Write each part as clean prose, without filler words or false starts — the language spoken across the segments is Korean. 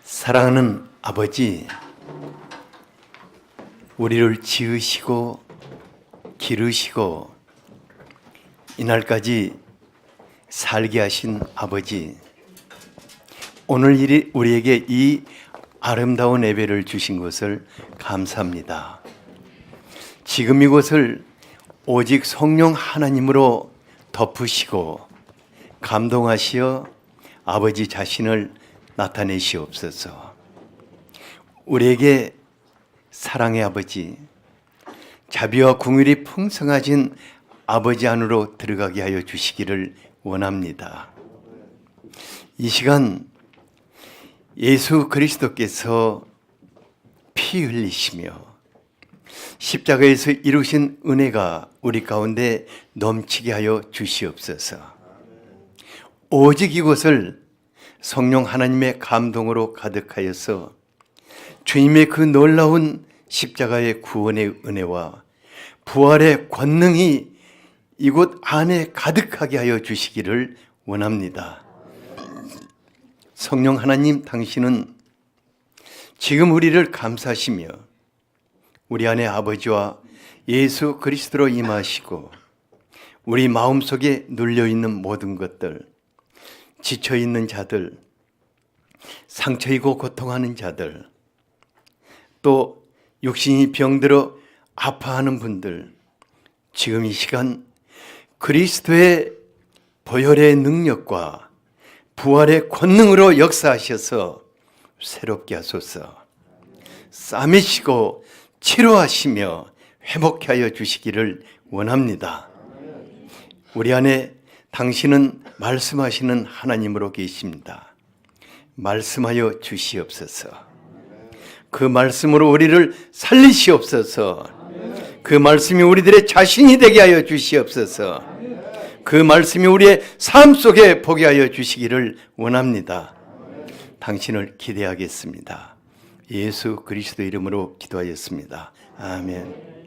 사랑하는 아버지, 우리를 지으시고 기르시고 이날까지 살게 하신 아버지, 오늘 우리에게 이 아름다운 예배를 주신 것을 감사합니다. 지금 이곳을 오직 성령 하나님으로 덮으시고 감동하시어 아버지 자신을 나타내시옵소서. 우리에게 사랑의 아버지, 자비와 긍휼이 풍성하신 아버지 안으로 들어가게 하여 주시기를 원합니다. 이 시간 예수 그리스도께서 피 흘리시며 십자가에서 이루신 은혜가 우리 가운데 넘치게 하여 주시옵소서. 오직 이곳을 성령 하나님의 감동으로 가득하여서 주님의 그 놀라운 십자가의 구원의 은혜와 부활의 권능이 이곳 안에 가득하게 하여 주시기를 원합니다. 성령 하나님, 당신은 지금 우리를 감싸시며 우리 안에 아버지와 예수 그리스도로 임하시고 우리 마음속에 눌려있는 모든 것들, 지쳐있는 자들, 상처이고 고통하는 자들, 또 육신이 병들어 아파하는 분들, 지금 이 시간 그리스도의 보혈의 능력과 부활의 권능으로 역사하셔서 새롭게 하소서. 싸매시고 치료하시며 회복케 하여 주시기를 원합니다. 우리 안에 당신은 말씀하시는 하나님으로 계십니다. 말씀하여 주시옵소서. 그 말씀으로 우리를 살리시옵소서. 그 말씀이 우리들의 자신이 되게 하여 주시옵소서. 그 말씀이 우리의 삶 속에 보게 하여 주시기를 원합니다. 당신을 기대하겠습니다. 예수 그리스도 이름으로 기도하였습니다. 아멘.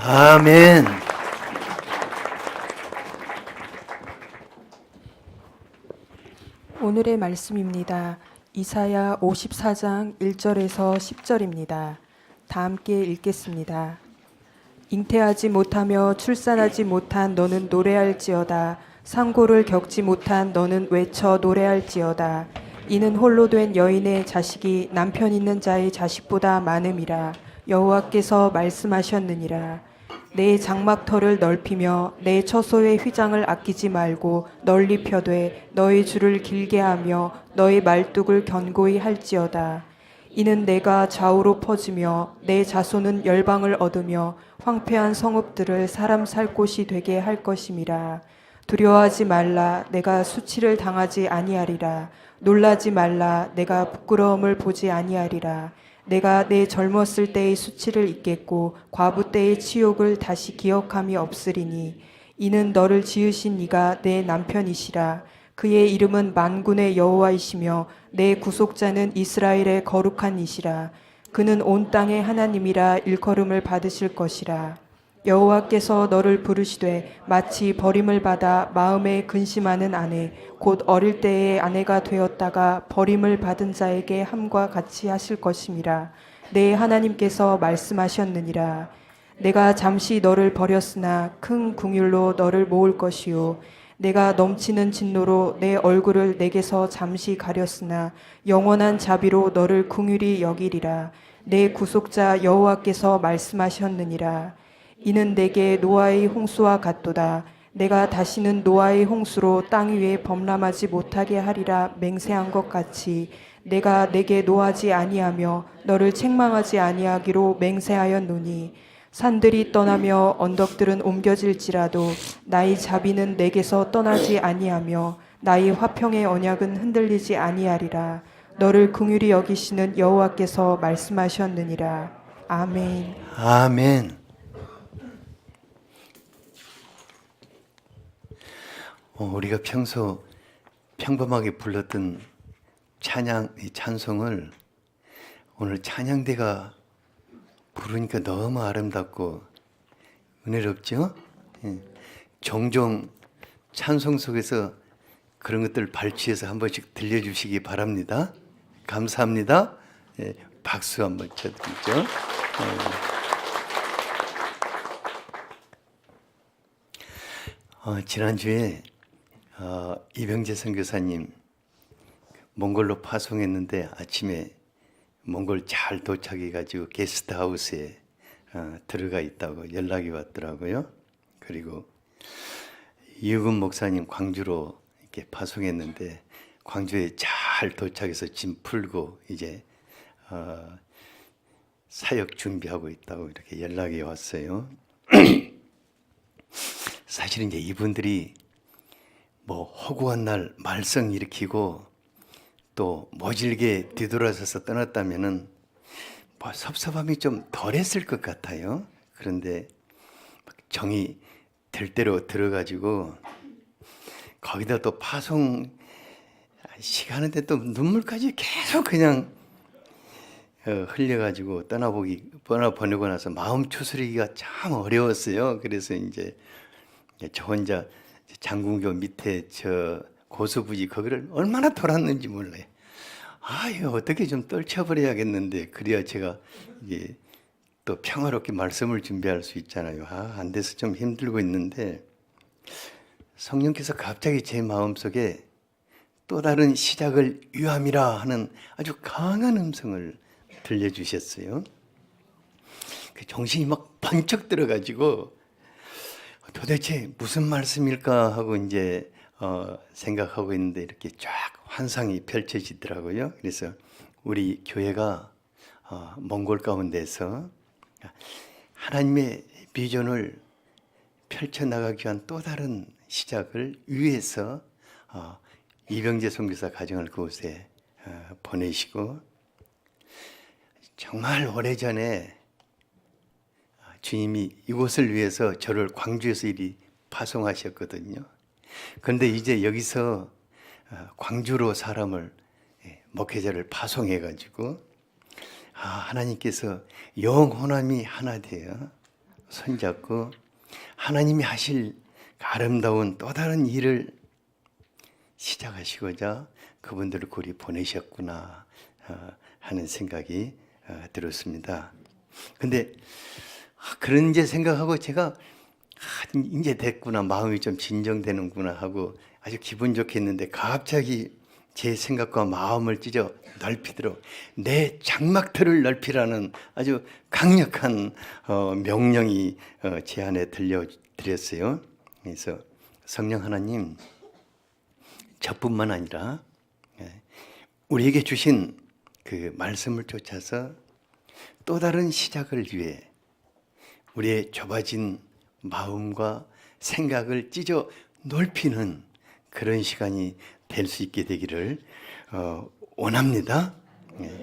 아멘. 오늘의 말씀입니다. 이사야 54장 1절에서 10절입니다. 다 함께 읽겠습니다. 잉태하지 못하며 출산하지 못한 너는 노래할지어다. 상고를 겪지 못한 너는 외쳐 노래할지어다. 이는 홀로 된 여인의 자식이 남편 있는 자의 자식보다 많음이라. 여호와께서 말씀하셨느니라. 내 장막터를 넓히며 내 처소의 휘장을 아끼지 말고 널리 펴되 너의 줄을 길게 하며 너의 말뚝을 견고히 할지어다. 이는 내가 좌우로 퍼지며 내 자손은 열방을 얻으며 황폐한 성읍들을 사람 살 곳이 되게 할 것임이라. 두려워하지 말라. 내가 수치를 당하지 아니하리라. 놀라지 말라. 내가 부끄러움을 보지 아니하리라. 내가 내 젊었을 때의 수치를 잊겠고 과부 때의 치욕을 다시 기억함이 없으리니 이는 너를 지으신 이가 내 남편이시라. 그의 이름은 만군의 여호와이시며 내 구속자는 이스라엘의 거룩한 이시라. 그는 온 땅의 하나님이라 일컬음을 받으실 것이라. 여호와께서 너를 부르시되 마치 버림을 받아 마음에 근심하는 아내 곧 어릴 때의 아내가 되었다가 버림을 받은 자에게 함과 같이 하실 것임이라. 내 하나님께서 말씀하셨느니라. 내가 잠시 너를 버렸으나 큰 긍휼로 너를 모을 것이요 내가 넘치는 진노로 내 얼굴을 내게서 잠시 가렸으나 영원한 자비로 너를 긍휼히 여기리라. 내 구속자 여호와께서 말씀하셨느니라. 이는 내게 노아의 홍수와 같도다. 내가 다시는 노아의 홍수로 땅 위에 범람하지 못하게 하리라 맹세한 것 같이 내가 내게 노하지 아니하며 너를 책망하지 아니하기로 맹세하였노니 산들이 떠나며 언덕들은 옮겨질지라도 나의 자비는 내게서 떠나지 아니하며 나의 화평의 언약은 흔들리지 아니하리라. 너를 긍휼히 여기시는 여호와께서 말씀하셨느니라. 아멘. 아멘. 우리가 평소 평범하게 불렀던 찬송을 오늘 찬양대가 부르니까 너무 아름답고 은혜롭죠? 예. 종종 찬송 속에서 그런 것들 발취해서 한 번씩 들려주시기 바랍니다. 감사합니다. 예. 박수 한번 쳐드리죠. 지난주에 이병재 선교사님 몽골로 파송했는데 아침에 몽골 잘 도착해가지고 게스트하우스에 들어가 있다고 연락이 왔더라고요. 그리고 이유근 목사님 광주로 이렇게 파송했는데 광주에 잘 도착해서 짐 풀고 이제 사역 준비하고 있다고 이렇게 연락이 왔어요. 사실은 이제 이분들이 뭐 허구한 날 말썽 일으키고 또 모질게 뒤돌아서서 떠났다면은 뭐 섭섭함이 좀 덜했을 것 같아요. 그런데 정이 될 대로 들어가지고 거기다 또 파송 시간인데 또 눈물까지 계속 그냥 흘려가지고 떠나보내고 나서 마음 추스리기가 참 어려웠어요. 그래서 이제 저 혼자 장군교 밑에 저 고수부지 거기를 얼마나 돌았는지 몰라요. 이거 어떻게 좀 떨쳐버려야겠는데 그래야 제가 이게 또 평화롭게 말씀을 준비할 수 있잖아요. 안 돼서 좀 힘들고 있는데 성령께서 갑자기 제 마음속에 또 다른 시작을 유함이라 하는 아주 강한 음성을 들려주셨어요. 그 정신이 막 번쩍 들어가지고 도대체 무슨 말씀일까 하고 이제 생각하고 있는데 이렇게 쫙 환상이 펼쳐지더라고요. 그래서 우리 교회가 몽골 가운데서 하나님의 비전을 펼쳐나가기 위한 또 다른 시작을 위해서 이병재 선교사 가정을 그곳에 보내시고 정말 오래전에 주님이 이곳을 위해서 저를 광주에서 이리 파송하셨거든요. 그런데 이제 여기서 광주로 사람을 목회자를 파송해가지고 하나님께서 영원함이 하나 되어 손잡고 하나님이 하실 아름다운 또 다른 일을 시작하시고자 그분들을 고리 보내셨구나 하는 생각이 들었습니다. 근데 그런 이제 생각하고 제가 이제 됐구나, 마음이 좀 진정되는구나 하고 아주 기분 좋게 했는데 갑자기 제 생각과 마음을 찢어 넓히도록 내 장막터를 넓히라는 아주 강력한 명령이 제 안에 들려드렸어요. 그래서 성령 하나님, 저뿐만 아니라 우리에게 주신 그 말씀을 쫓아서 또 다른 시작을 위해 우리의 좁아진 마음과 생각을 찢어 넓히는 그런 시간이 될 수 있게 되기를 원합니다.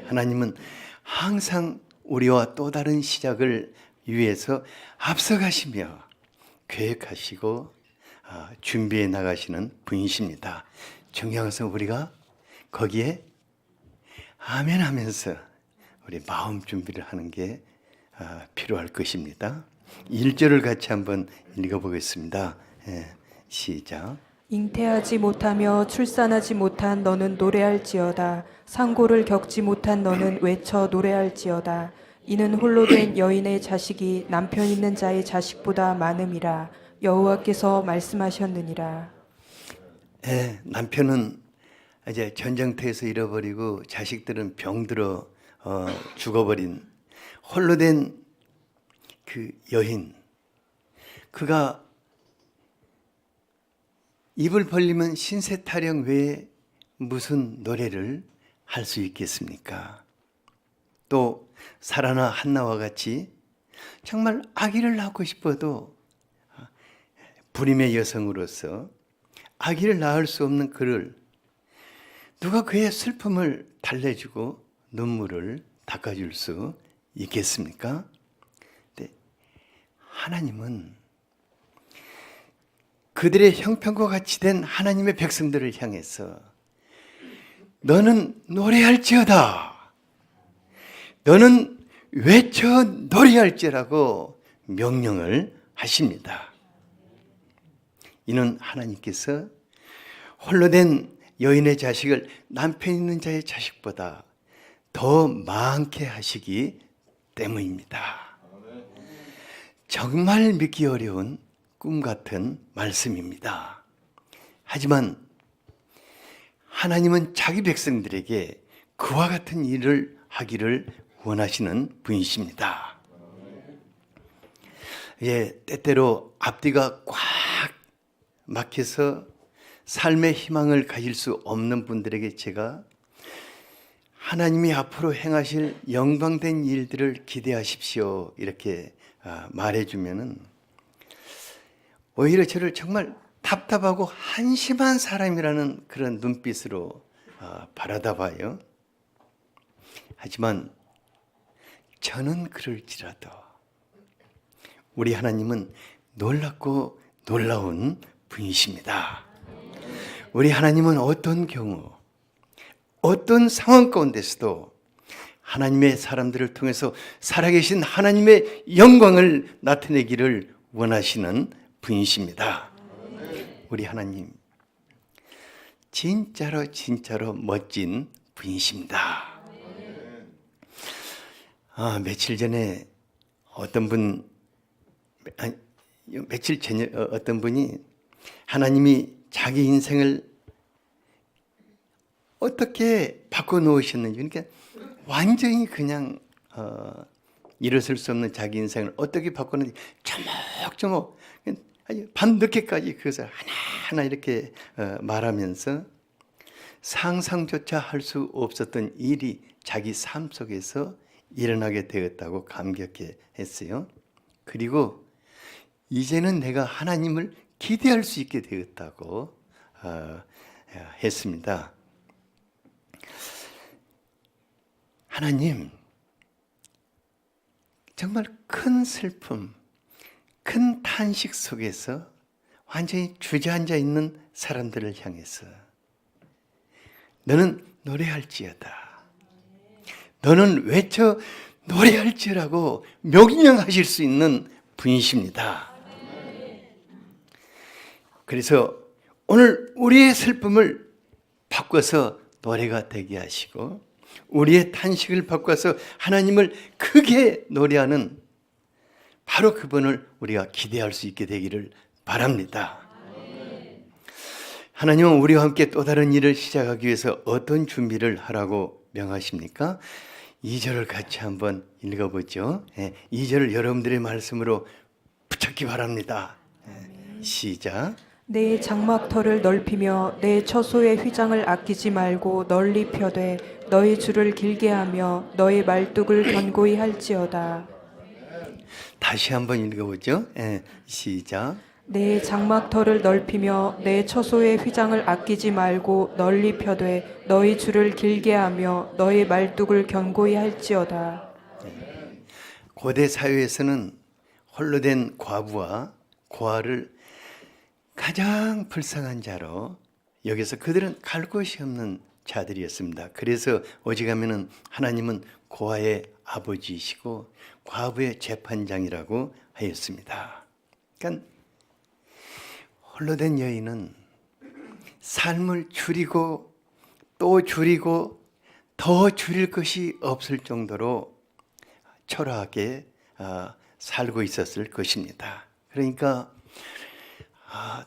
하나님은 항상 우리와 또 다른 시작을 위해서 앞서가시며 계획하시고 준비해 나가시는 분이십니다. 중요한 것은 우리가 거기에 아멘 하면서 우리 마음 준비를 하는 게 필요할 것입니다. 1절을 같이 한번 읽어보겠습니다. 시작. 잉태하지 못하며 출산하지 못한 너는 노래할지어다. 상고를 겪지 못한 너는 외쳐 노래할지어다. 이는 홀로 된 여인의 자식이 남편 있는 자의 자식보다 많음이라. 여호와께서 말씀하셨느니라. 남편은 이제 전쟁터에서 잃어버리고 자식들은 병들어 죽어버린 홀로 된 그 여인, 그가 입을 벌리면 신세 타령 외에 무슨 노래를 할 수 있겠습니까? 또 사라나 한나와 같이 정말 아기를 낳고 싶어도 불임의 여성으로서 아기를 낳을 수 없는 그를 누가 그의 슬픔을 달래주고 눈물을 닦아줄 수 있겠습니까? 근데 하나님은 그들의 형편과 같이 된 하나님의 백성들을 향해서 너는 노래할지어다, 너는 외쳐 노래할지라고 명령을 하십니다. 이는 하나님께서 홀로 된 여인의 자식을 남편 있는 자의 자식보다 더 많게 하시기 때문입니다. 정말 믿기 어려운 꿈 같은 말씀입니다. 하지만 하나님은 자기 백성들에게 그와 같은 일을 하기를 원하시는 분이십니다. 때때로 앞뒤가 꽉 막혀서 삶의 희망을 가질 수 없는 분들에게 제가 하나님이 앞으로 행하실 영광된 일들을 기대하십시오 이렇게 말해주면은 오히려 저를 정말 답답하고 한심한 사람이라는 그런 눈빛으로 바라다 봐요. 하지만 저는 그럴지라도 우리 하나님은 놀랍고 놀라운 분이십니다. 우리 하나님은 어떤 경우, 어떤 상황 가운데서도 하나님의 사람들을 통해서 살아계신 하나님의 영광을 나타내기를 원하시는 분이십니다. 우리 하나님 진짜로 멋진 분이십니다. 며칠 전에 며칠 전에 어떤 분이 하나님이 자기 인생을 어떻게 바꿔놓으셨는지, 그러니까 완전히 그냥 일어설 수 없는 자기 인생을 어떻게 바꾸는지 조목조목 밤늦게까지 그것을 하나하나 이렇게 말하면서 상상조차 할 수 없었던 일이 자기 삶 속에서 일어나게 되었다고 감격해 했어요. 그리고 이제는 내가 하나님을 기대할 수 있게 되었다고 했습니다. 하나님, 정말 큰 슬픔, 큰 탄식 속에서 완전히 주저앉아 있는 사람들을 향해서 너는 노래할지어다, 너는 외쳐 노래할지라고 명령하실 수 있는 분이십니다. 그래서 오늘 우리의 슬픔을 바꿔서 노래가 되게 하시고 우리의 탄식을 바꿔서 하나님을 크게 노래하는 바로 그분을 우리가 기대할 수 있게 되기를 바랍니다. 하나님은 우리와 함께 또 다른 일을 시작하기 위해서 어떤 준비를 하라고 명하십니까? 2절을 같이 한번 읽어보죠. 2절을 여러분들의 말씀으로 붙잡기 바랍니다. 시작. 내 장막터를 넓히며 내 처소의 휘장을 아끼지 말고 널리 펴되 너의 줄을 길게 하며 너의 말뚝을 견고히 할지어다. 다시 한번 읽어보죠. 시작. 내 장막터를 넓히며 내 처소의 휘장을 아끼지 말고 널리 펴되 너의 줄을 길게 하며 너의 말뚝을 견고히 할지어다. 고대 사회에서는 홀로 된 과부와 고아를 가장 불쌍한 자로 여기서 그들은 갈 곳이 없는 자들이었습니다. 그래서 오직하면은 하나님은 고아의 아버지이시고 과부의 재판장이라고 하였습니다. 그러니까 홀로 된 여인은 삶을 줄이고 또 줄이고 더 줄일 것이 없을 정도로 초라하게 살고 있었을 것입니다. 그러니까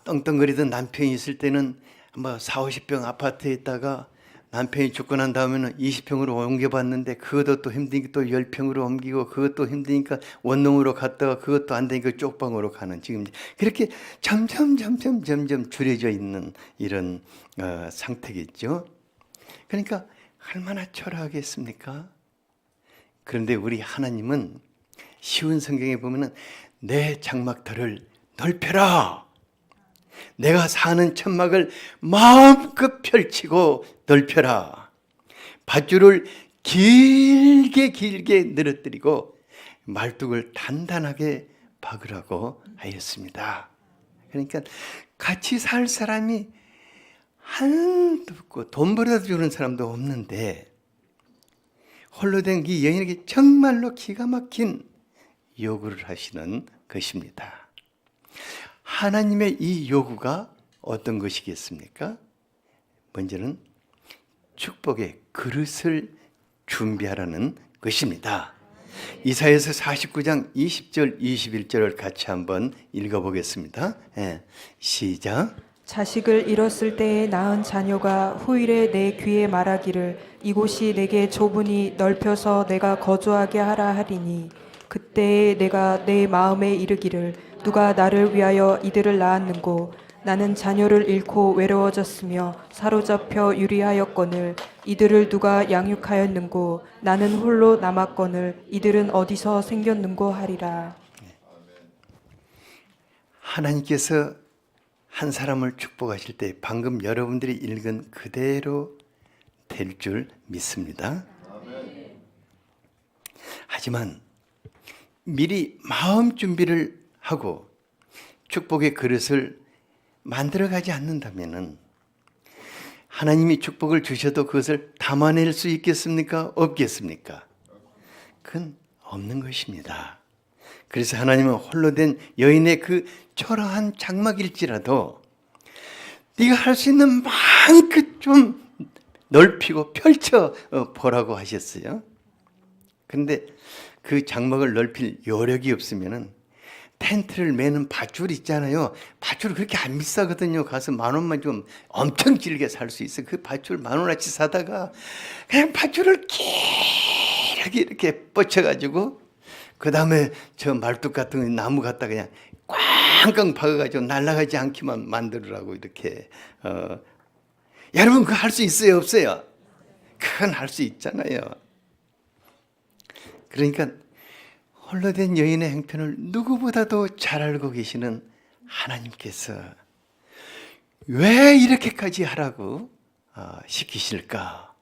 떵떵거리던 남편이 있을 때는 뭐 40, 50평 아파트에 있다가 남편이 죽고 난 다음에는 20평으로 옮겨봤는데 그것도 또 힘드니까 또 10평으로 옮기고 그것도 힘드니까 원룸으로 갔다가 그것도 안 되니까 쪽방으로 가는 지금 그렇게 점점 줄여져 있는 이런 상태겠죠. 그러니까 얼마나 초라하겠습니까? 그런데 우리 하나님은 쉬운 성경에 보면은 내 장막터를 넓혀라. 내가 사는 천막을 마음껏 펼치고 넓혀라. 밧줄을 길게 늘어뜨리고 말뚝을 단단하게 박으라고 하였습니다. 그러니까 같이 살 사람이 한도 없고 돈 벌어다 주는 사람도 없는데 홀로 된 이 여인에게 정말로 기가 막힌 요구를 하시는 것입니다. 하나님의 이 요구가 어떤 것이겠습니까? 먼저는 축복의 그릇을 준비하라는 것입니다. 이사야서 49장 20절 21절을 같이 한번 읽어보겠습니다. 시작. 자식을 잃었을 때에 낳은 자녀가 후일에 내 귀에 말하기를 이곳이 내게 좁으니 넓혀서 내가 거주하게 하라 하리니 그때에 내가 내 마음에 이르기를 누가 나를 위하여 이들을 낳았는고 나는 자녀를 잃고 외로워졌으며 사로잡혀 유리하였거늘 이들을 누가 양육하였는고 나는 홀로 남았거늘 이들은 어디서 생겼는고 하리라. 하나님께서 한 사람을 축복하실 때 방금 여러분들이 읽은 그대로 될 줄 믿습니다. 하지만 미리 마음 준비를 하고 축복의 그릇을 만들어가지 않는다면 하나님이 축복을 주셔도 그것을 담아낼 수 있겠습니까? 없겠습니까? 그건 없는 것입니다. 그래서 하나님은 홀로 된 여인의 그 초라한 장막일지라도 네가 할 수 있는 마음껏 좀 넓히고 펼쳐 보라고 하셨어요. 그런데 그 장막을 넓힐 여력이 없으면은 텐트를 매는 밧줄 있잖아요. 밧줄 그렇게 안 비싸거든요. 가서 10,000원만 좀 엄청 길게 살 수 있어요. 그 밧줄 10,000원어치 사다가 그냥 밧줄을 길게 이렇게 뻗쳐가지고 그 다음에 저 말뚝 같은 거 나무 갖다 그냥 꽝꽝 박아가지고 날아가지 않기만 만들으라고 이렇게 여러분 그거 할 수 있어요? 없어요? 그건 할 수 있잖아요. 그러니까 홀로 된 여인의 형편을 누구보다도 잘 알고 계시는 하나님께서 왜 이렇게까지 하라고 시키실까?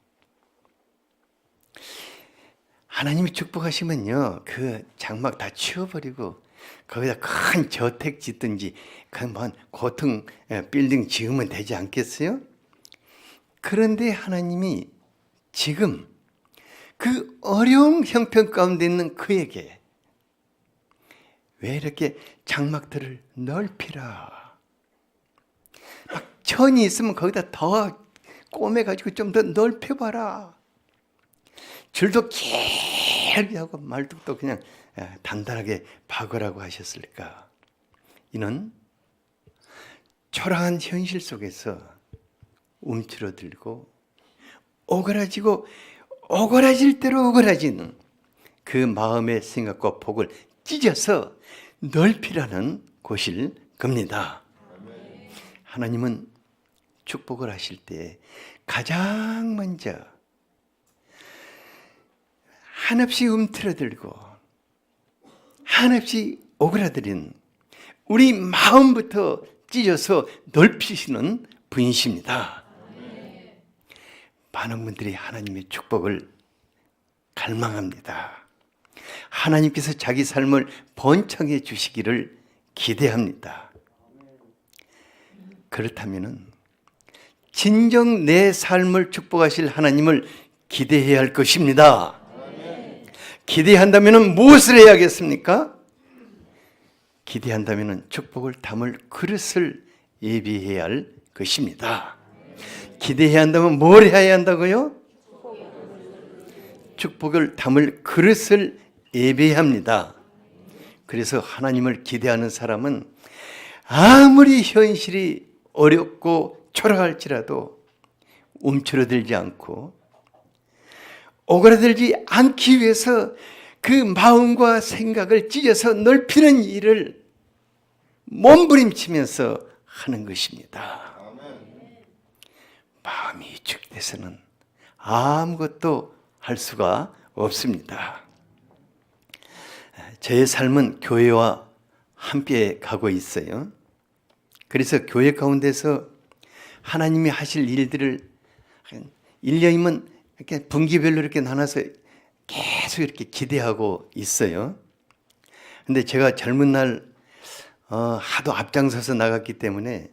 하나님이 축복하시면요, 그 장막 다 치워버리고 거기다 큰 저택 짓든지 그뭐 고층 빌딩 지으면 되지 않겠어요? 그런데 하나님이 지금 그 어려운 형편 가운데 있는 그에게 왜 이렇게 장막들을 넓히라. 막 천이 있으면 거기다 더 꼬매가지고 좀 더 넓혀봐라. 줄도 길게 하고 말뚝도 그냥 단단하게 박으라고 하셨을까. 이는 초라한 현실 속에서 움츠러들고 오그라지고 오그라질 대로 오그라지는 그 마음의 생각과 복을 찢어서 넓히라는 곳일 겁니다. 하나님은 축복을 하실 때 가장 먼저 한없이 움츠러들고 한없이 오그라들인 우리 마음부터 찢어서 넓히시는 분이십니다. 많은 분들이 하나님의 축복을 갈망합니다. 하나님께서 자기 삶을 번창해 주시기를 기대합니다. 그렇다면 진정 내 삶을 축복하실 하나님을 기대해야 할 것입니다. 기대한다면 무엇을 해야겠습니까? 기대한다면 축복을 담을 그릇을 예비해야 할 것입니다. 기대해야 한다면 뭘 해야 한다고요? 축복을 담을 그릇을 예배해야 합니다. 그래서 하나님을 기대하는 사람은 아무리 현실이 어렵고 초라할지라도 움츠러들지 않고 오그라들지 않기 위해서 그 마음과 생각을 찢어서 넓히는 일을 몸부림치면서 하는 것입니다. 마음이 위축돼서는 아무것도 할 수가 없습니다. 저의 삶은 교회와 함께 가고 있어요. 그래서 교회 가운데서 하나님이 하실 일들을 1년이면 이렇게 분기별로 이렇게 나눠서 계속 이렇게 기대하고 있어요. 근데 제가 젊은 날 하도 앞장서서 나갔기 때문에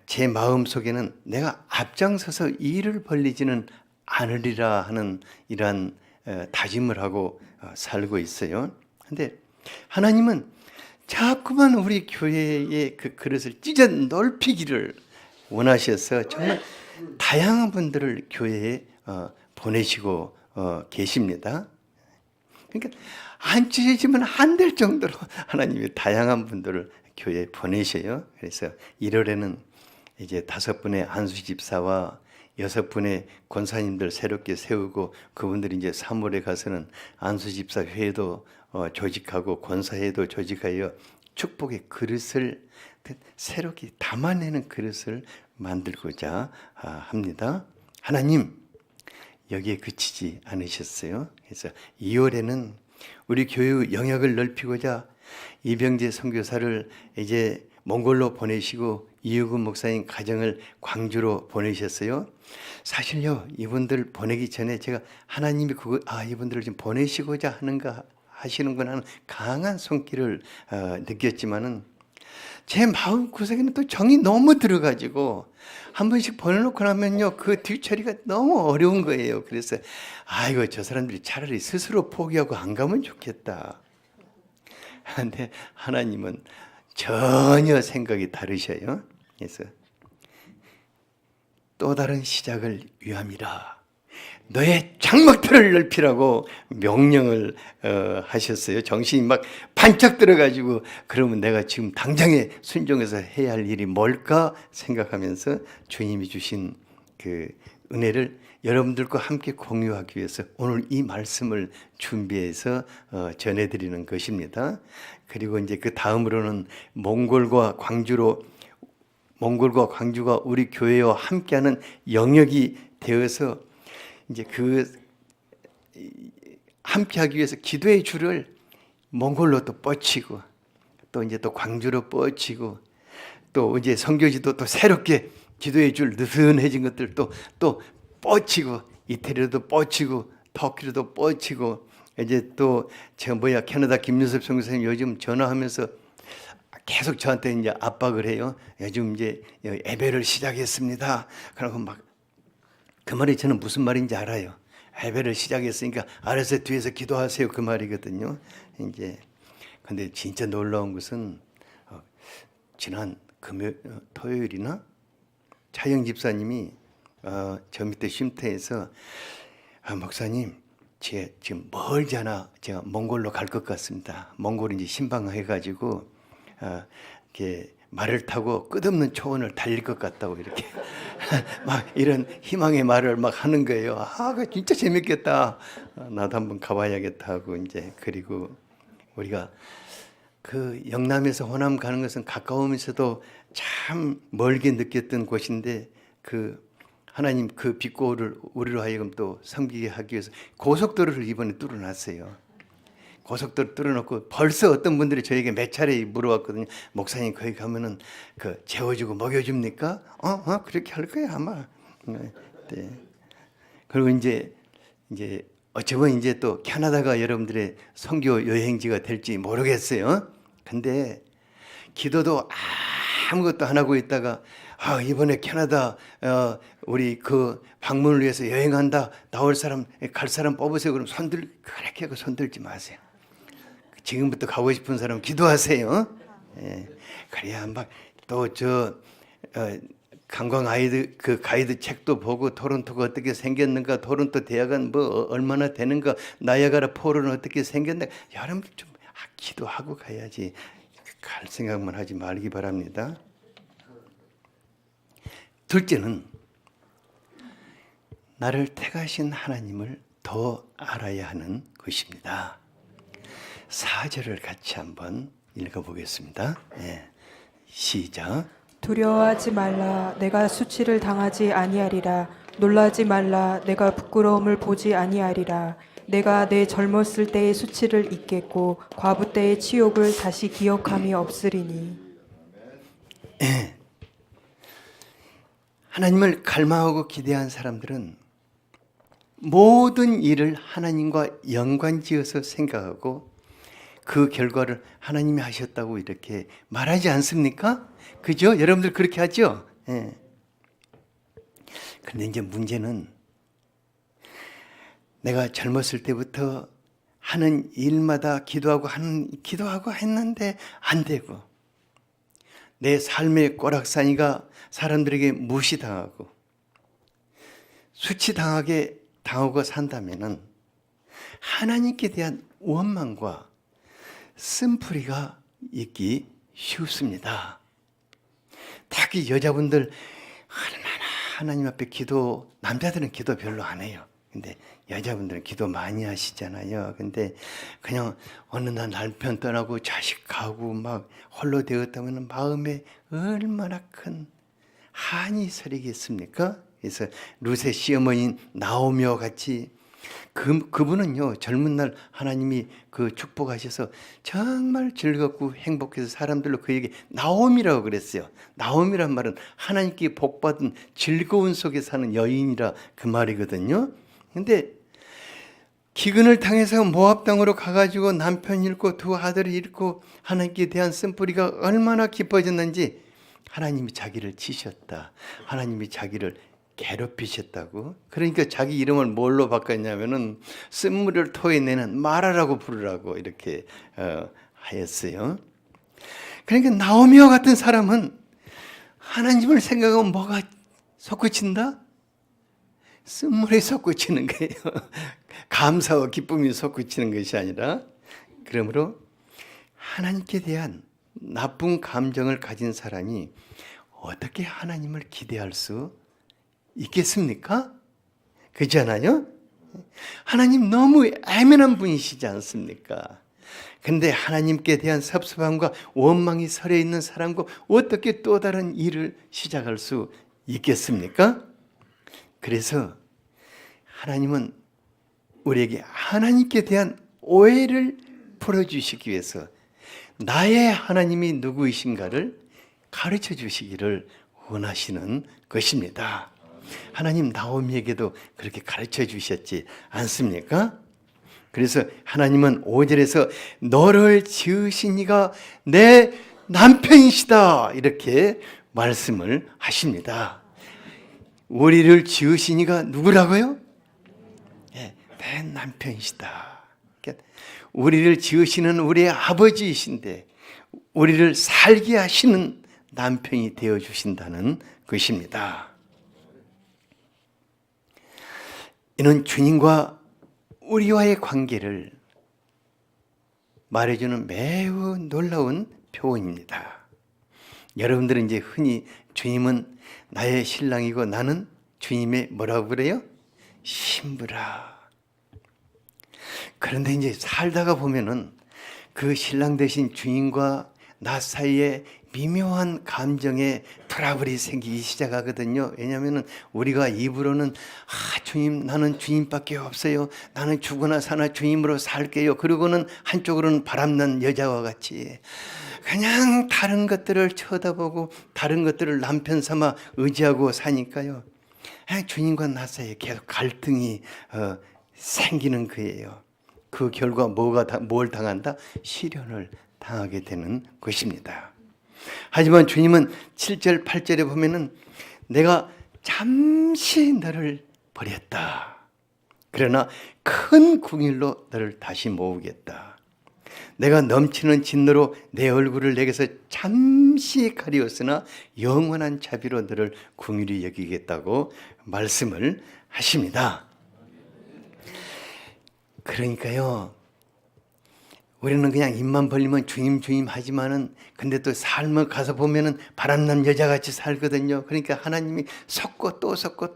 제 마음 속에는 내가 앞장서서 일을 벌리지는 않으리라 하는 이러한 다짐을 하고 살고 있어요. 근데 하나님은 자꾸만 우리 교회의 그 그릇을 찢어 넓히기를 원하셔서 정말 다양한 분들을 교회에 보내시고 계십니다. 그러니까 안 찢어지면 안 될 정도로 하나님이 다양한 분들을 교회에 보내셔요. 그래서 1월에는 이제 5분의 안수 집사와 6분의 권사님들 새롭게 세우고 그분들이 이제 3월에 가서는 안수 집사 회도 조직하고 권사회도 조직하여 축복의 그릇을 새롭게 담아내는 그릇을 만들고자 합니다. 하나님 여기에 그치지 않으셨어요. 그래서 2월에는 우리 교회 영역을 넓히고자 이병재 선교사를 이제 몽골로 보내시고 이유근 목사님 가정을 광주로 보내셨어요. 사실요, 이분들 보내기 전에 제가 하나님이 이분들을 좀 보내시고자 하는가 하시는구나 하는 강한 손길을 느꼈지만은 제 마음 구석에는 또 정이 너무 들어가지고 한 번씩 보내놓고 나면요 그 뒤처리가 너무 어려운 거예요. 그래서 아이고 저 사람들이 차라리 스스로 포기하고 안 가면 좋겠다. 근데 하나님은 전혀 생각이 다르셔요. 그래서 또 다른 시작을 위함이라 너의 장막들을 넓히라고 명령을 하셨어요. 정신이 막 반짝 들어가지고 그러면 내가 지금 당장에 순종해서 해야 할 일이 뭘까 생각하면서 주님이 주신 그 은혜를 여러분들과 함께 공유하기 위해서 오늘 이 말씀을 준비해서 전해드리는 것입니다. 그리고 이제 그 다음으로는 몽골과 광주가 우리 교회와 함께하는 영역이 되어서 이제 그 함께하기 위해서 기도의 줄을 몽골로 또 뻗치고 또 이제 또 광주로 뻗치고 또 이제 선교지도 또 새롭게 기도의 줄 느슨해진 것들 또 뻗치고 이태리로도 뻗치고 터키로도 뻗치고 이제 또 캐나다 김윤섭 선교사님 요즘 전화하면서 계속 저한테 이제 압박을 해요. 요즘 이제 예배를 시작했습니다. 그러고 막 그 말이 저는 무슨 말인지 알아요. 예배를 시작했으니까 알아서 뒤에서 기도하세요 그 말이거든요. 이제 근데 진짜 놀라운 것은 지난 토요일이나 차영 집사님이 저 밑에 쉼터에서 목사님, 지금 멀잖아. 제가 몽골로 갈 것 같습니다. 몽골 이제 신방해가지고 이렇게 말을 타고 끝없는 초원을 달릴 것 같다고 이렇게 막 이런 희망의 말을 막 하는 거예요. 그거 진짜 재밌겠다. 나도 한번 가봐야겠다 하고 이제 그리고 우리가 그 영남에서 호남 가는 것은 가까우면서도 참 멀게 느꼈던 곳인데 그 하나님 그 빛고를 우리로 하여금 또 섬기게 하기 위해서 고속도로를 이번에 뚫어놨어요. 고속도로 뚫어놓고 벌써 어떤 분들이 저에게 몇 차례 물어왔거든요. 목사님 거기 가면은 그 재워주고 먹여줍니까? 그렇게 할 거야 아마. 네. 그리고 이제 어찌 보면 이제 또 캐나다가 여러분들의 선교 여행지가 될지 모르겠어요. 근데 기도도 아무것도 안 하고 있다가 이번에 캐나다 우리 그 방문을 위해서 여행한다. 나올 사람 갈 사람 뽑으세요. 그럼 그렇게 하고 손들지 마세요. 지금부터 가고 싶은 사람 기도하세요. 예. 그래야 막 또 관광 가이드 책도 보고 토론토가 어떻게 생겼는가, 토론토 대학은 뭐 얼마나 되는가, 나이아가라 폴은 어떻게 생겼는가. 여러분 좀 기도하고 가야지. 갈 생각만 하지 말기 바랍니다. 둘째는 나를 택하신 하나님을 더 알아야 하는 것입니다. 4절을 같이 한번 읽어보겠습니다. 네. 시작. 두려워하지 말라. 내가 수치를 당하지 아니하리라. 놀라지 말라. 내가 부끄러움을 보지 아니하리라. 내가 내 젊었을 때의 수치를 잊겠고 과부 때의 치욕을 다시 기억함이 없으리니. 네. 하나님을 갈망하고 기대한 사람들은 모든 일을 하나님과 연관지어서 생각하고 그 결과를 하나님이 하셨다고 이렇게 말하지 않습니까? 그죠? 여러분들 그렇게 하죠? 예. 근데 이제 문제는 내가 젊었을 때부터 하는 일마다 기도하고 했는데 안 되고 내 삶의 꼬락서니가 사람들에게 무시당하고 수치당하고 산다면은 하나님께 대한 원망과 쓴뿌리가 있기 쉽습니다. 특히 여자분들 얼마나 하나님 앞에 남자들은 기도 별로 안 해요. 근데 여자분들은 기도 많이 하시잖아요. 근데 그냥 어느 날 남편 떠나고 자식 가고 막 홀로 되었다면 마음에 얼마나 큰 한이 서리겠습니까? 그래서 룻의 시어머니인 나오미와 같이 그분은요 젊은 날 하나님이 그 축복하셔서 정말 즐겁고 행복해서 사람들로 그에게 나오미라고 그랬어요. 나오미란 말은 하나님께 복받은 즐거운 속에 사는 여인이라 그 말이거든요. 근데 기근을 당해서 모압 땅으로 가가지고 남편 잃고 두 아들을 잃고 하나님께 대한 쓴뿌리가 얼마나 깊어졌는지 하나님이 자기를 치셨다. 하나님이 자기를 괴롭히셨다고. 그러니까 자기 이름을 뭘로 바꿨냐면은 쓴물을 토해내는 마라라고 부르라고 이렇게 하였어요. 그러니까 나오미와 같은 사람은 하나님을 생각하면 뭐가 솟구친다? 쓴물에 솟구치는 거예요. 감사와 기쁨이 솟구치는 것이 아니라. 그러므로 하나님께 대한 나쁜 감정을 가진 사람이 어떻게 하나님을 기대할 수 있겠습니까? 그렇잖아요? 하나님 너무 애매한 분이시지 않습니까? 근데 하나님께 대한 섭섭함과 원망이 서려 있는 사람과 어떻게 또 다른 일을 시작할 수 있겠습니까? 그래서 하나님은 우리에게 하나님께 대한 오해를 풀어주시기 위해서 나의 하나님이 누구이신가를 가르쳐 주시기를 원하시는 것입니다. 하나님 나오미에게도 그렇게 가르쳐 주셨지 않습니까? 그래서 하나님은 5절에서 너를 지으신 이가 내 남편이시다 이렇게 말씀을 하십니다. 우리를 지으신 이가 누구라고요? 네, 내 남편이시다. 우리를 지으시는 우리의 아버지이신데 우리를 살게 하시는 남편이 되어 주신다는 것입니다. 이는 주님과 우리와의 관계를 말해주는 매우 놀라운 표현입니다. 여러분들은 이제 흔히 주님은 나의 신랑이고 나는 주님의 뭐라고 그래요? 신부라. 그런데 이제 살다가 보면은 그 신랑 되신 주님과 나 사이에 미묘한 감정의 트러블이 생기기 시작하거든요. 왜냐하면 우리가 입으로는 주님, 나는 주님밖에 없어요. 나는 죽으나 사나 주님으로 살게요. 그리고는 한쪽으로는 바람난 여자와 같이 그냥 다른 것들을 쳐다보고 다른 것들을 남편 삼아 의지하고 사니까요. 주님과 나 사이에 계속 갈등이 생기는 거예요. 그 결과 뭘 당한다? 시련을 당하게 되는 것입니다. 하지만 주님은 7절, 8절에 보면은 내가 잠시 너를 버렸다. 그러나 큰 궁일로 너를 다시 모으겠다. 내가 넘치는 진노로 내 얼굴을 내게서 잠시 가리웠으나 영원한 자비로 너를 궁일히 여기겠다고 말씀을 하십니다. 그러니까요, 우리는 그냥 입만 벌리면 주님 주님 하지만은 근데 또 삶을 가서 보면은 바람난 여자같이 살거든요. 그러니까 하나님이 섞고 또 섞고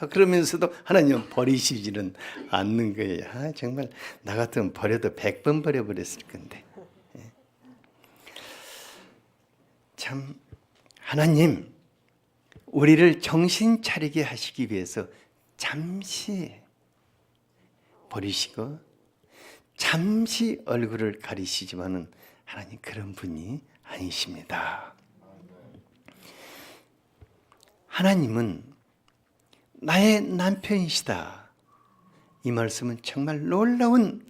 그러면서도 하나님은 버리시지는 않는 거예요. 정말 나 같으면 버려도 100번 버려버렸을 건데. 참 하나님 우리를 정신 차리게 하시기 위해서 잠시 버리시고 잠시 얼굴을 가리시지만은 하나님 그런 분이 아니십니다. 하나님은 나의 남편이시다. 이 말씀은 정말 놀라운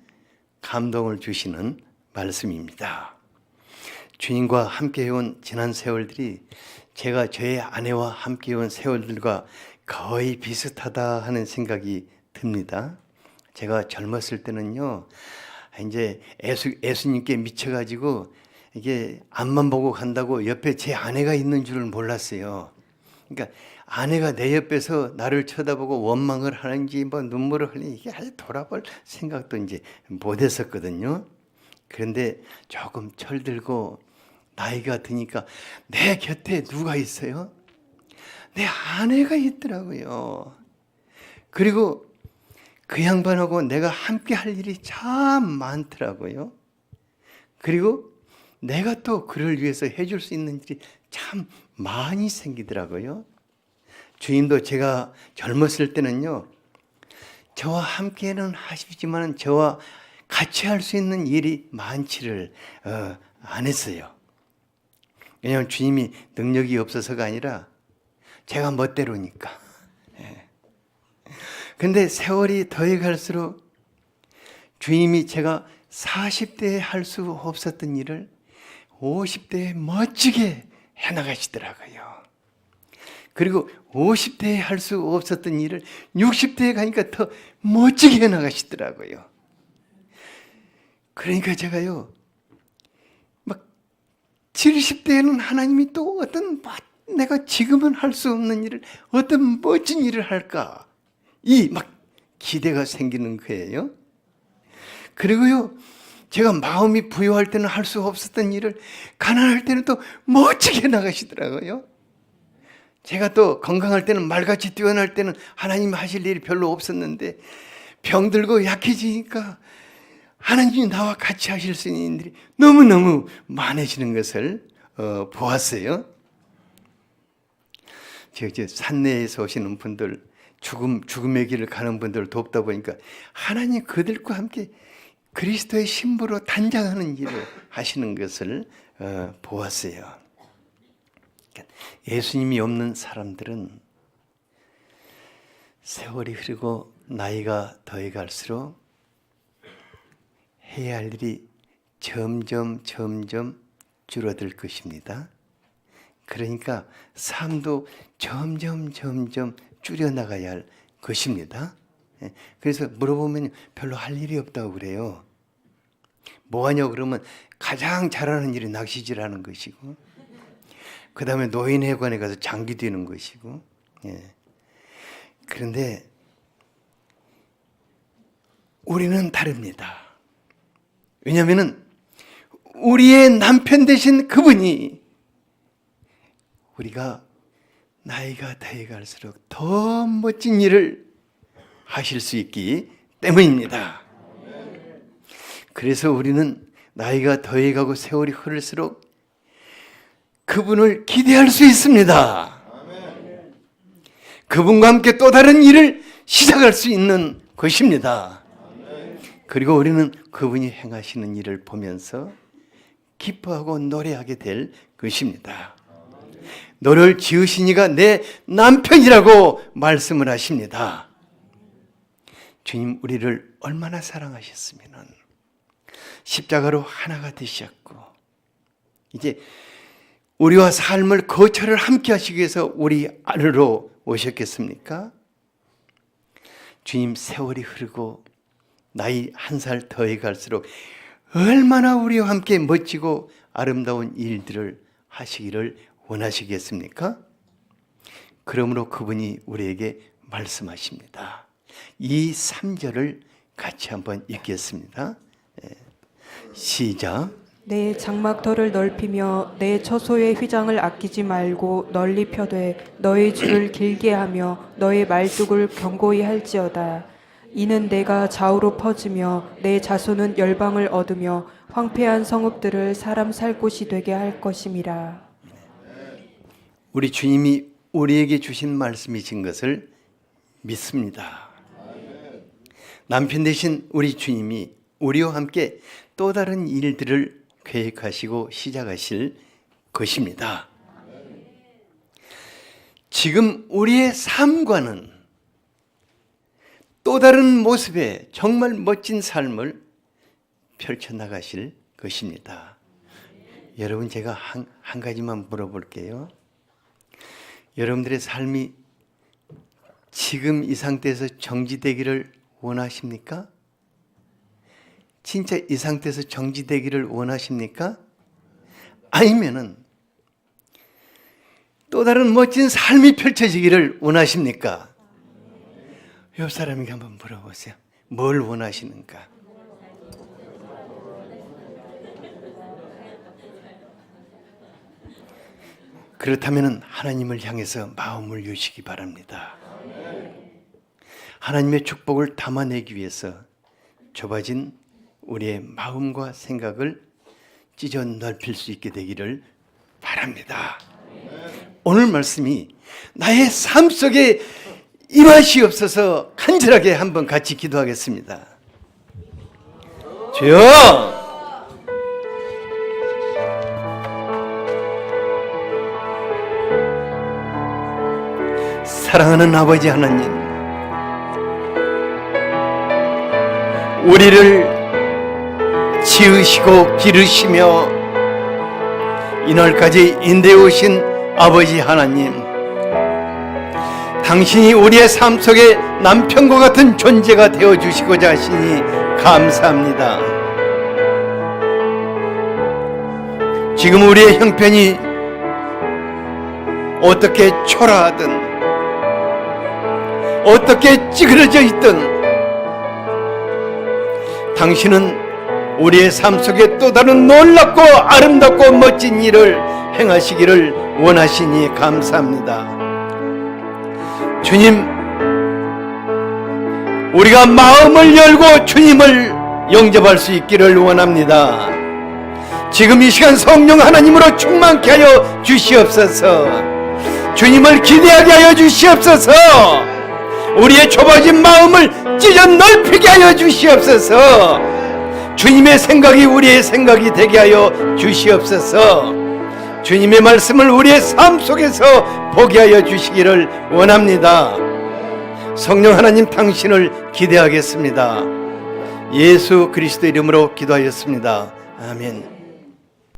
감동을 주시는 말씀입니다. 주님과 함께 해온 지난 세월들이 제가 저의 아내와 함께 해온 세월들과 거의 비슷하다 하는 생각이 듭니다. 제가 젊었을 때는요, 이제 예수님께 미쳐가지고 이게 앞만 보고 간다고 옆에 제 아내가 있는 줄을 몰랐어요. 그러니까 아내가 내 옆에서 나를 쳐다보고 원망을 하는지 뭐 눈물을 흘리는지 이게 아주 돌아볼 생각도 이제 못했었거든요. 그런데 조금 철들고 나이가 드니까 내 곁에 누가 있어요? 내 아내가 있더라고요. 그리고 그 양반하고 내가 함께 할 일이 참 많더라고요. 그리고 내가 또 그를 위해서 해줄 수 있는 일이 참 많이 생기더라고요. 주님도 제가 젊었을 때는요, 저와 함께는 하시지만 저와 같이 할 수 있는 일이 많지를 안 했어요. 왜냐하면 주님이 능력이 없어서가 아니라 제가 멋대로니까. 근데 세월이 더해갈수록 주님이 제가 40대에 할 수 없었던 일을 50대에 멋지게 해나가시더라고요. 그리고 50대에 할 수 없었던 일을 60대에 가니까 더 멋지게 해나가시더라고요. 그러니까 제가요, 막 70대에는 하나님이 또 어떤 내가 지금은 할 수 없는 일을 어떤 멋진 일을 할까? 이 막 기대가 생기는 거예요. 그리고요, 제가 마음이 부유할 때는 할 수 없었던 일을 가난할 때는 또 멋지게 나가시더라고요. 제가 또 건강할 때는 말같이 뛰어날 때는 하나님이 하실 일이 별로 없었는데 병들고 약해지니까 하나님이 나와 같이 하실 수 있는 일들이 너무너무 많아지는 것을 보았어요. 저 산내에서 오시는 분들, 죽음의 길을 가는 분들을 돕다 보니까 하나님 그들과 함께 그리스도의 신부로 단장하는 일을 하시는 것을 보았어요. 예수님이 없는 사람들은 세월이 흐르고 나이가 더해갈수록 해야 할 일이 점점 줄어들 것입니다. 그러니까 삶도 점점 줄여나가야 할 것입니다. 그래서 물어보면 별로 할 일이 없다고 그래요. 뭐하냐고 그러면 가장 잘하는 일이 낚시질하는 것이고, 그 다음에 노인회관에 가서 장기 뛰는 것이고. 예. 그런데 우리는 다릅니다. 왜냐하면 우리의 남편 되신 그분이 우리가 나이가 더해갈수록 더 멋진 일을 하실 수 있기 때문입니다. 그래서 우리는 나이가 더해가고 세월이 흐를수록 그분을 기대할 수 있습니다. 그분과 함께 또 다른 일을 시작할 수 있는 것입니다. 그리고 우리는 그분이 행하시는 일을 보면서 기뻐하고 노래하게 될 것입니다. 너를 지으신 이가 내 남편이라고 말씀을 하십니다. 주님 우리를 얼마나 사랑하셨으면 십자가로 하나가 되셨고, 이제 우리와 삶을 거처를 함께 하시기 위해서 우리 안으로 오셨겠습니까? 주님 세월이 흐르고 나이 한 살 더해 갈수록 얼마나 우리와 함께 멋지고 아름다운 일들을 하시기를 원하시겠습니까? 그러므로 그분이 우리에게 말씀하십니다. 이 3절을 같이 한번 읽겠습니다. 시작. 내 장막터를 넓히며 내 처소의 휘장을 아끼지 말고 널리 펴되 너의 줄을 길게 하며 너의 말뚝을 견고히 할지어다. 이는 내가 좌우로 퍼지며 내 자손은 열방을 얻으며 황폐한 성읍들을 사람 살 곳이 되게 할 것임이라. 우리 주님이 우리에게 주신 말씀이신 것을 믿습니다. 남편 되신 우리 주님이 우리와 함께 또 다른 일들을 계획하시고 시작하실 것입니다. 지금 우리의 삶과는 또 다른 모습의 정말 멋진 삶을 펼쳐나가실 것입니다. 여러분, 제가 한 가지만 물어볼게요. 여러분들의 삶이 지금 이 상태에서 정지되기를 원하십니까? 진짜 이 상태에서 정지되기를 원하십니까? 아니면은 또 다른 멋진 삶이 펼쳐지기를 원하십니까? 옆 사람에게 한번 물어보세요. 뭘 원하시는가? 그렇다면 하나님을 향해서 마음을 여시기 바랍니다. 하나님의 축복을 담아내기 위해서 좁아진 우리의 마음과 생각을 찢어 넓힐 수 있게 되기를 바랍니다. 오늘 말씀이 나의 삶 속에 임하시옵소서. 간절하게 한번 같이 기도하겠습니다. 주여, 사랑하는 아버지 하나님, 우리를 지으시고 기르시며 이날까지 인도해 오신 아버지 하나님, 당신이 우리의 삶 속에 남편과 같은 존재가 되어주시고자 하시니 감사합니다. 지금 우리의 형편이 어떻게 초라하든 어떻게 찌그러져 있든 당신은 우리의 삶 속에 또 다른 놀랍고 아름답고 멋진 일을 행하시기를 원하시니 감사합니다. 주님, 우리가 마음을 열고 주님을 영접할 수 있기를 원합니다. 지금 이 시간 성령 하나님으로 충만케 하여 주시옵소서. 주님을 기대하게 하여 주시옵소서. 우리의 좁아진 마음을 찢어 넓히게 하여 주시옵소서. 주님의 생각이 우리의 생각이 되게 하여 주시옵소서. 주님의 말씀을 우리의 삶 속에서 보게 하여 주시기를 원합니다. 성령 하나님, 당신을 기대하겠습니다. 예수 그리스도 이름으로 기도하였습니다. 아멘.